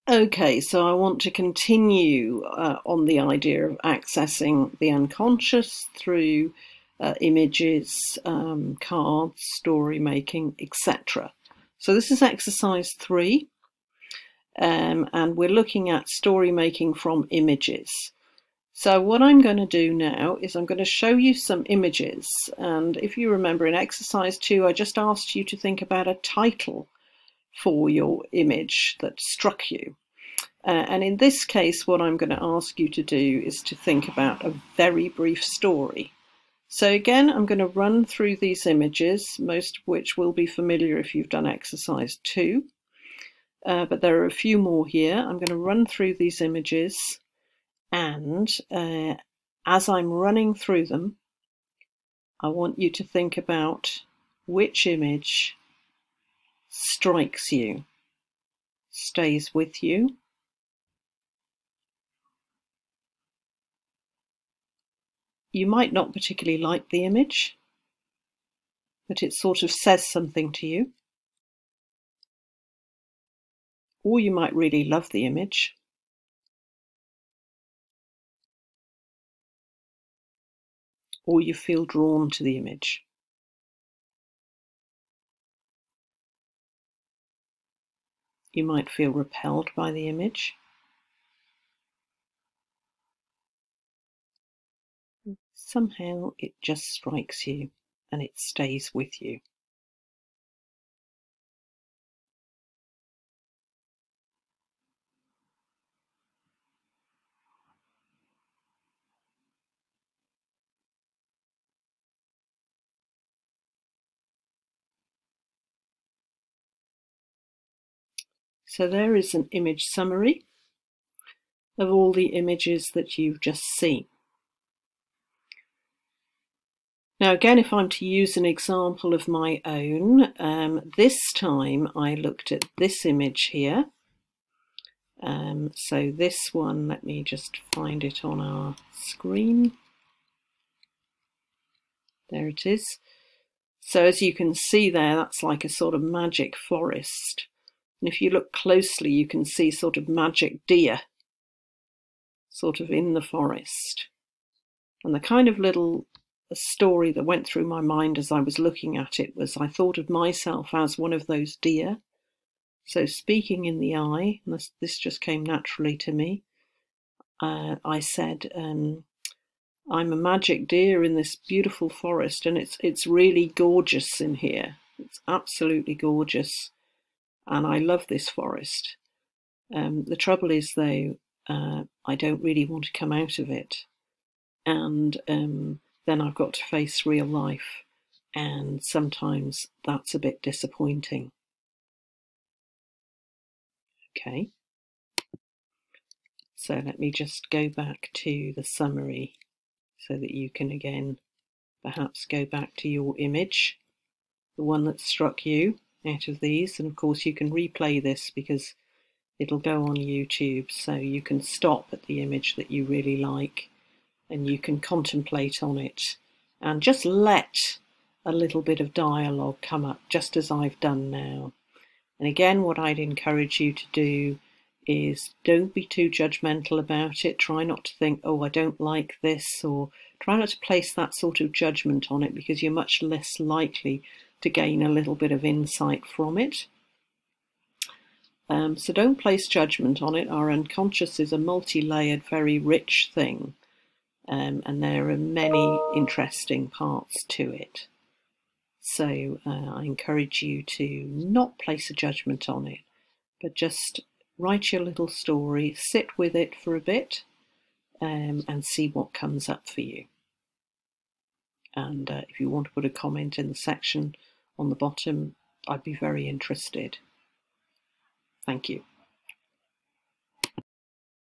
Okay, so I want to continue on the idea of accessing the unconscious through images, cards, story making, etc. So this is exercise 3, and we're looking at story making from images. So what I'm going to do now is I'm going to show you some images, and if you remember in exercise 2 I just asked you to think about a title for your image that struck you. And in this case, what I'm going to ask you to do is to think about a very brief story. So again, I'm going to run through these images, most of which will be familiar if you've done exercise 2. But there are a few more here. I'm going to run through these images, and as I'm running through them, I want you to think about which image strikes you, stays with you, you might not particularly like the image, but it sort of says something to you. Or you might really love the image. Or you feel drawn to the image. You might feel repelled by the image. Somehow it just strikes you and it stays with you. So there is an image summary of all the images that you've just seen. Now again, if I'm to use an example of my own, this time I looked at this image here. So this one, let me just find it on our screen. There it is. So as you can see there, that's like a sort of magic forest. And if you look closely, you can see sort of magic deer sort of in the forest. And the kind of little story that went through my mind as I was looking at it was I thought of myself as one of those deer. So speaking in the I, and this just came naturally to me, I said, I'm a magic deer in this beautiful forest, and it's really gorgeous in here. It's absolutely gorgeous, and I love this forest. The trouble is, though, I don't really want to come out of it, and then I've got to face real life, and sometimes that's a bit disappointing. Okay, so let me just go back to the summary so that you can again perhaps go back to your image, the one that struck you out of these, and of course you can replay this because it'll go on YouTube, so you can stop at the image that you really like and you can contemplate on it and just let a little bit of dialogue come up, just as I've done now. And again, what I'd encourage you to do is don't be too judgmental about it. Try not to think, oh, I don't like this, or try not to place that sort of judgment on it, because you're much less likely to gain a little bit of insight from it. So don't place judgment on it. Our unconscious is a multi-layered, very rich thing, and there are many interesting parts to it. So I encourage you to not place a judgment on it, but just write your little story, sit with it for a bit, and see what comes up for you. And if you want to put a comment in the section on the bottom, I'd be very interested. Thank you.